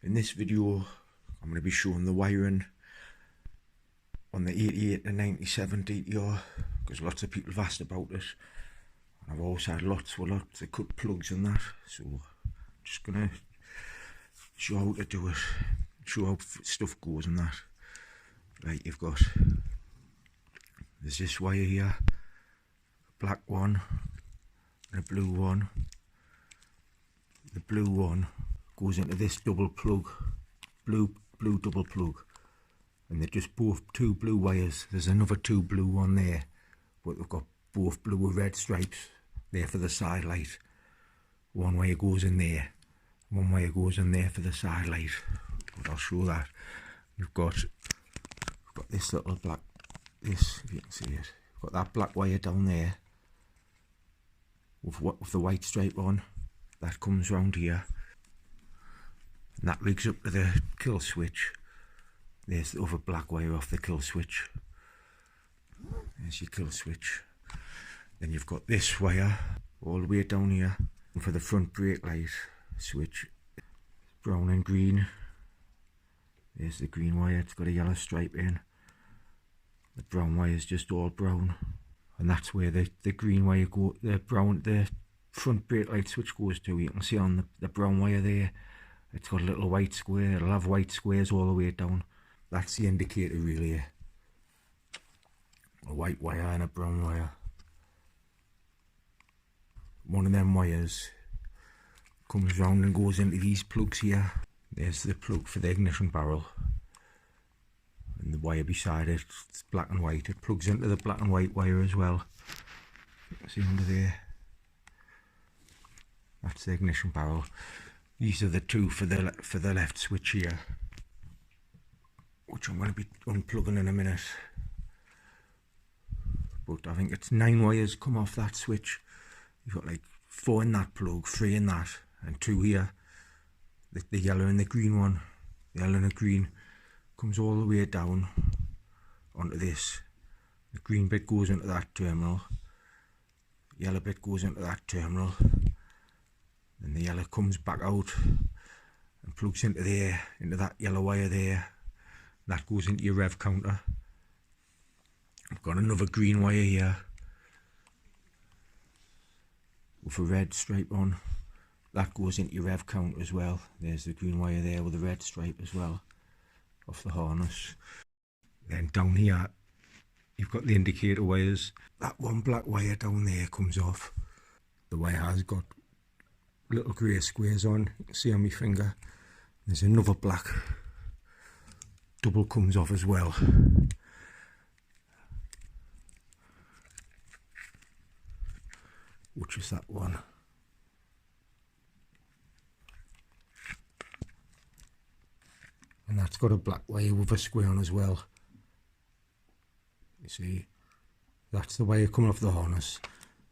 In this video, I'm going to be showing the wiring on the 88 to 97 DTR, because lots of people have asked about it. And I've also had lots of cut plugs and that, so I'm just going to show how to do it, show how stuff goes and that. Right, there's this wire here, a black one and a blue one. The blue one goes into this double plug, blue double plug, and they're just both two blue wires. There's another two blue one there, but they've got both blue with red stripes there for the side light. One wire goes in there, one wire goes in there for the side light, but I'll show that. You've got this little black, this, if you can see it, you've got that black wire down there with the white stripe on. That comes round here, and that rigs up to the kill switch. There's the other black wire off the kill switch. There's your kill switch. Then you've got this wire all the way down here for the front brake light switch. Brown and green. There's the green wire, it's got a yellow stripe in. The brown wire is just all brown, and that's where the green wire go. The front brake light switch goes to. You can see on the brown wire there, it's got a little white square. It'll have white squares all the way down. That's the indicator relay. A white wire and a brown wire. One of them wires comes round and goes into these plugs here. There's the plug for the ignition barrel, and the wire beside it, it's black and white. It plugs into the black and white wire as well. You can see under there. That's the ignition barrel. These are the two for the left switch here, which I'm going to be unplugging in a minute. But I think it's 9 wires come off that switch. You've got like 4 in that plug, 3 in that, and 2 here. The yellow and the green one. The yellow and the green comes all the way down onto this. The green bit goes into that terminal. The yellow bit goes into that terminal. Then the yellow comes back out and plugs into there, into that yellow wire there. That goes into your rev counter. I've got another green wire here with a red stripe on. That goes into your rev counter as well. There's the green wire there with a red stripe as well off the harness. Then down here you've got the indicator wires. That one black wire down there comes off. The wire has got little grey squares on, you can see on my finger. There's another black double comes off as well. Which is that one. And that's got a black wire with a square on as well. You see, that's the wire coming off the harness.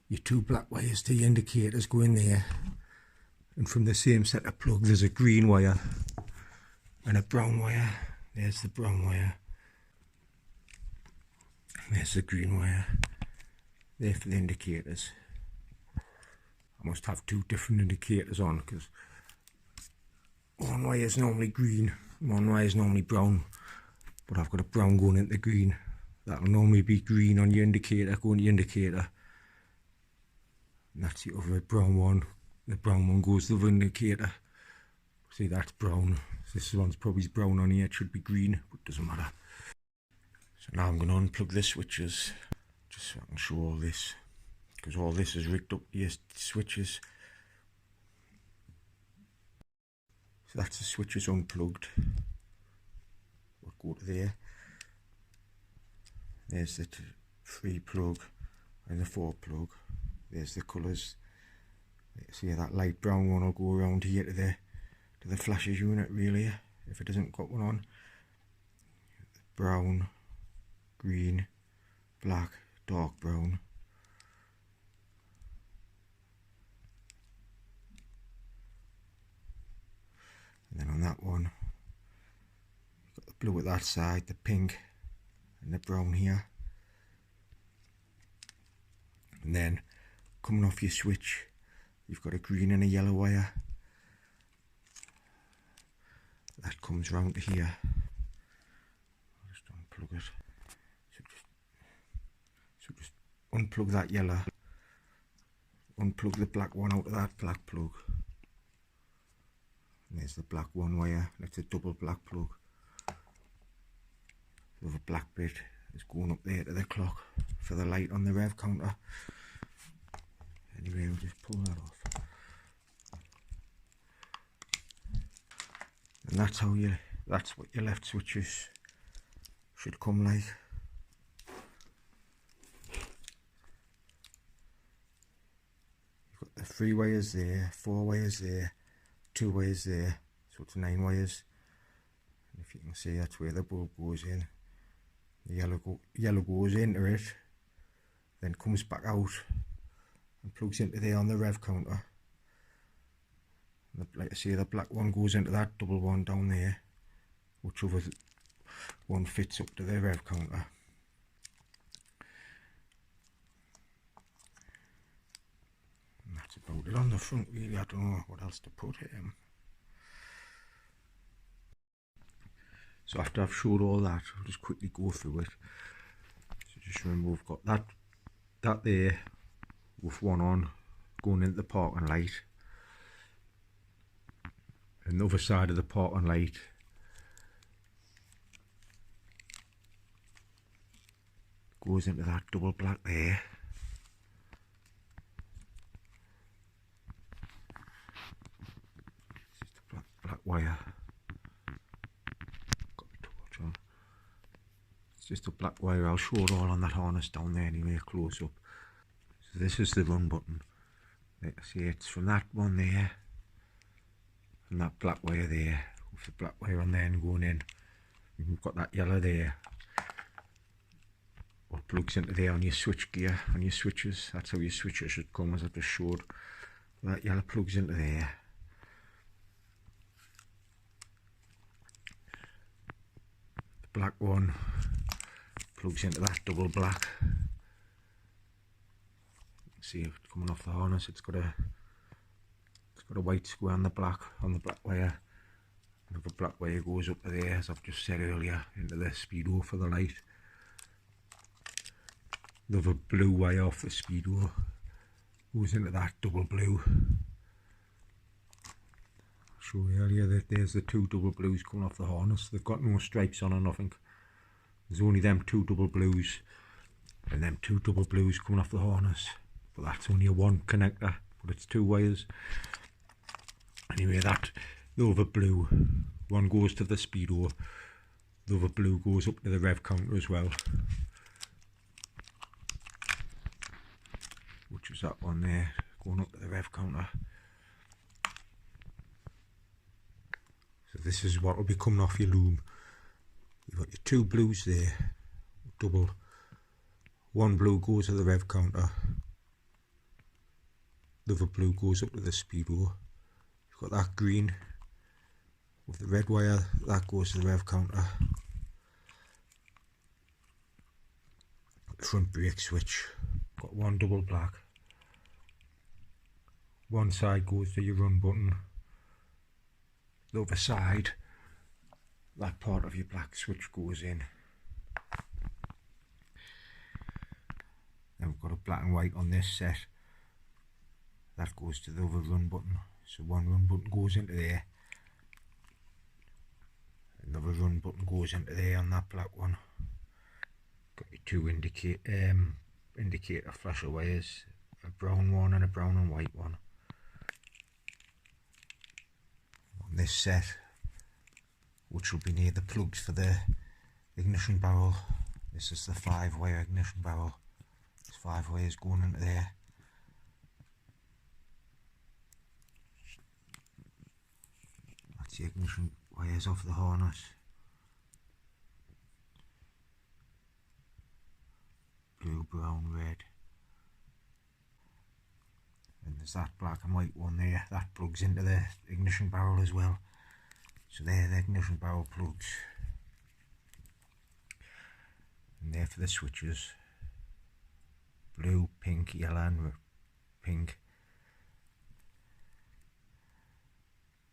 Your 2 black wires to your indicators go in there. And from the same set of plugs, there's a green wire and a brown wire. There's the brown wire. There's the green wire. There for the indicators. I must have 2 different indicators on, because one wire is normally green, one wire is normally brown. But I've got a brown going into green. That'll normally be green on your indicator, going to your indicator. And that's the other brown one. The brown one goes to the indicator. See, that's brown. This one's probably brown on here. It should be green, but it doesn't matter. So now I'm going to unplug the switches, just so I can show all this, because all this is rigged up here, switches. So that's the switches unplugged. We'll go to there. There's the 3 plug and the 4 plug. There's the colours. See, that light brown one will go around here to the flashes unit relay if it hasn't got one on. Brown, green, black, dark brown. And then on that one, you've got the blue at that side, the pink and the brown here. And then coming off your switch, you've got a green and a yellow wire. comes round to here. I'll just unplug it. So just unplug that yellow, unplug the black one out of that black plug. And there's the black one wire, that's a double black plug. So the black bit is going up there to the clock for the light on the rev counter. Anyway, we'll just pull that off. And that's how that's what your left switches should come like. You've got the 3 wires there, 4 wires there, 2 wires there, so it's 9 wires. And if you can see, that's where the bulb goes in. The yellow goes into it, then comes back out and plugs into there on the rev counter. Like I say, the black one goes into that double one down there, whichever one fits up to the rev counter. And that's about it on the front really. I don't know what else to put here. So after I've showed all that, I'll just quickly go through it. So just remember, we've got that there with one on going into the parking light. And the other side of the parking light goes into that double black there. It's just a black wire. Got my torch on. It's just a black wire. I'll show it all on that harness down there anyway, close up. So this is the run button. Like I say, it's from that one there, and that black wire there, with the black wire on there and going in. And we've got that yellow there, what plugs into there on your switch gear, on your switches. That's how your switches should come, as I just showed. That yellow plugs into there. The black one plugs into that double black. See it coming off the harness, it's got a white square on the black wire. And the black wire goes up to there, as I've just said earlier, into the speedo for the light. The other blue wire off the speedo goes into that double blue. I showed you earlier that there's the 2 double blues coming off the harness. They've got no stripes on or nothing. There's only them 2 double blues and them 2 double blues coming off the harness. But that's only a 1 connector, but it's 2 wires. Anyway, the other blue one goes to the speedo, the other blue goes up to the rev counter as well, which is that one there, going up to the rev counter. So this is what will be coming off your loom. You've got your 2 blues there, double. 1 blue goes to the rev counter, the other blue goes up to the speedo. You've got that green with the red wire, that goes to the rev counter. Front brake switch, got 1 double black. One side goes to your run button, the other side, that part of your black switch goes in. Then we've got a black and white on this set, that goes to the other run button. So 1 run button goes into there, another run button goes into there on that black one. Got your 2 indicator flasher wires, a brown one and a brown and white one. On this set, which will be near the plugs for the ignition barrel, this is the 5 wire ignition barrel. There's 5 wires going into there. That's the ignition wires off the harness. Blue, brown, red. And there's that black and white one there, that plugs into the ignition barrel as well. So they're the ignition barrel plugs. And they're for the switches. Blue, pink, yellow and pink.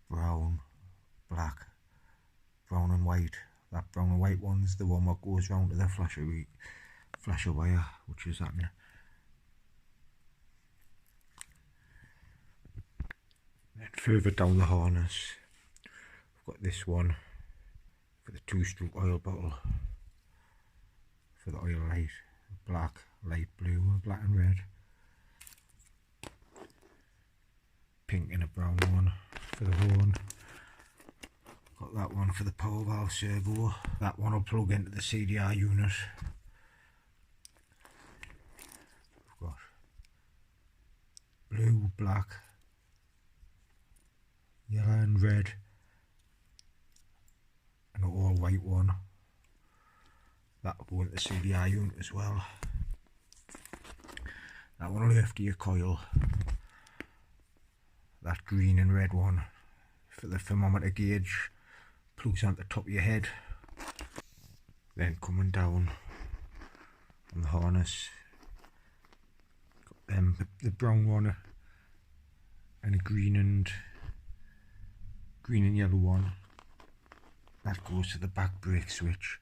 Brown, black brown and white. That brown and white one's the one that goes round to the flasher wire, which is happening. Then further down the harness, we've got this one for the 2-stroke oil bottle, for the oil light, black, light blue, black and red. Pink and a brown one for the horn. Got that one for the power valve servo. That one will plug into the CDR unit. We've got blue, black, yellow and red, and an all white one. That will go into the CDR unit as well. That one will lift your coil. That green and red one for the thermometer gauge plugs on the top of your head. Then coming down on the harness, got the brown one and a green and yellow one. That goes to the back brake switch.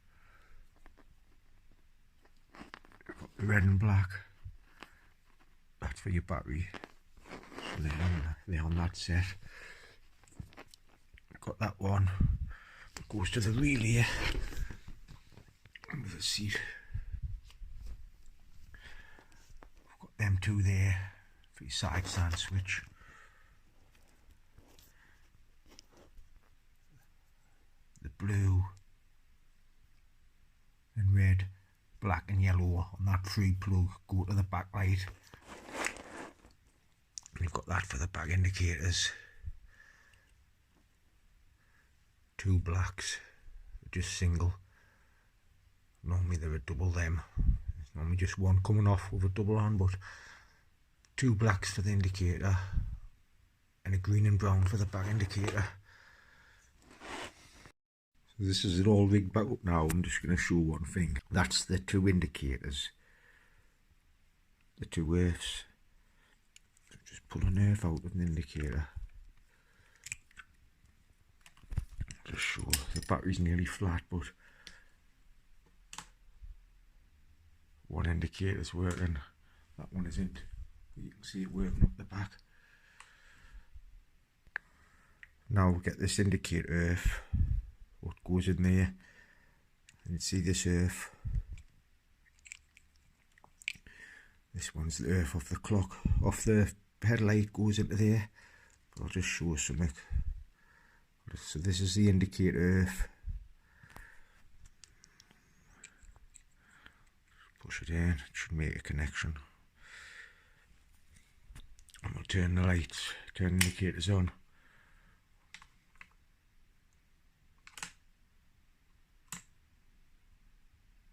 Got the red and black. That's for your battery. So they're on that set. Got that one. It goes to the relay under the seat. I've got them two there for your side stand switch. The blue and red, black and yellow on that free plug go to the back light. We've got that for the back indicators. Two blacks, just single. Normally they're a double them. There's normally just one coming off with a double on, but two blacks for the indicator and a green and brown for the back indicator. So this is it all rigged back up now. I'm just going to show one thing. That's the two indicators, the two earths. So just pull an earth out of an indicator. Just show the battery's nearly flat, but one indicator's working, that one isn't. But you can see it working up the back. Now we get this indicator earth, what goes in there, and you see this earth. This one's the earth off the clock, off the headlight goes into there. But I'll just show something. So this is the indicator earth. Push it in, it should make a connection. And we'll turn the lights, turn the indicators on.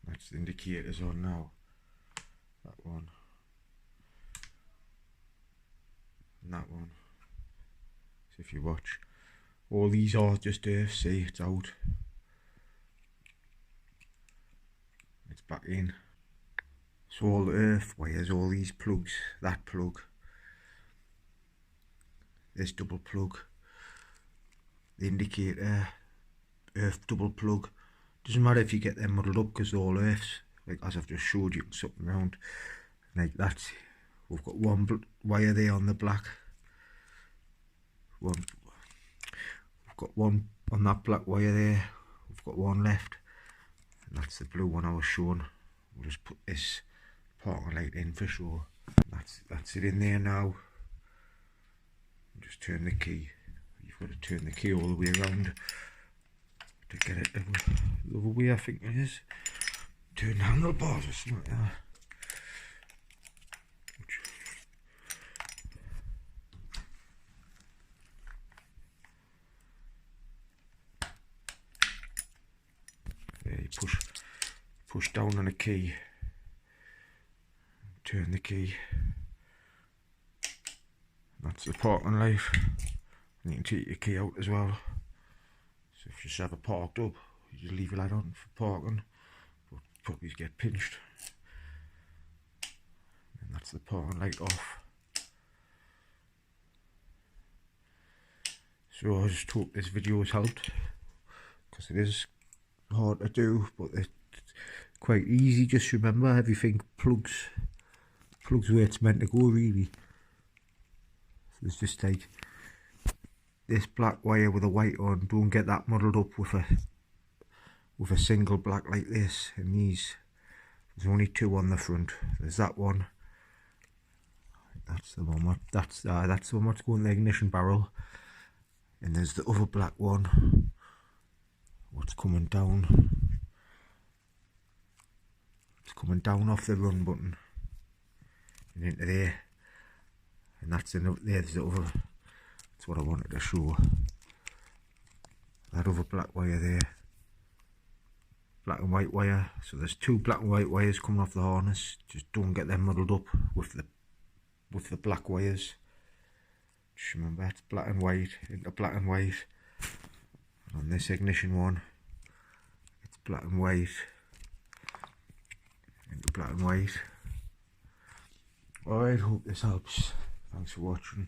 That's the indicators on now. That one. And that one. So if you watch, all these are just earth, see, it's out. It's back in. So all the earth wires, all these plugs, that plug, this double plug, the indicator, earth double plug. Doesn't matter if you get them muddled up because they're all earths. Like as I've just showed you, something around like that. We've got one wire there on the black. We've got one on that black wire there. We've got one left. And that's the blue one I was showing. We'll just put this parking light in for sure. That's it in there now. Just turn the key. You've got to turn the key all the way around to get it the other way, I think it is. Turn the handlebars or something like that. There, you push down on a key, turn the key. That's the parking light. And you can take your key out as well. So if you just have it parked up, you just leave it light on for parking, but probably get pinched. And that's the parking light off. So I just hope this video has helped, because it is hard to do, but it's quite easy. Just remember, everything plugs where it's meant to go, really. So there's just like this black wire with a white on. Don't get that muddled up with a single black like this. And these, there's only two on the front. There's that one. That's the one. That's the one that's going in the ignition barrel. And there's the other black one. What's coming down? It's coming down off the run button and into there. And that's there's the other. That's what I wanted to show. That other black wire there. Black and white wire. So there's two black and white wires coming off the harness. Just don't get them muddled up with the black wires. Just remember, it's black and white into black and white. And on this ignition one, it's black and white into black and white. Alright, hope this helps. Thanks for watching.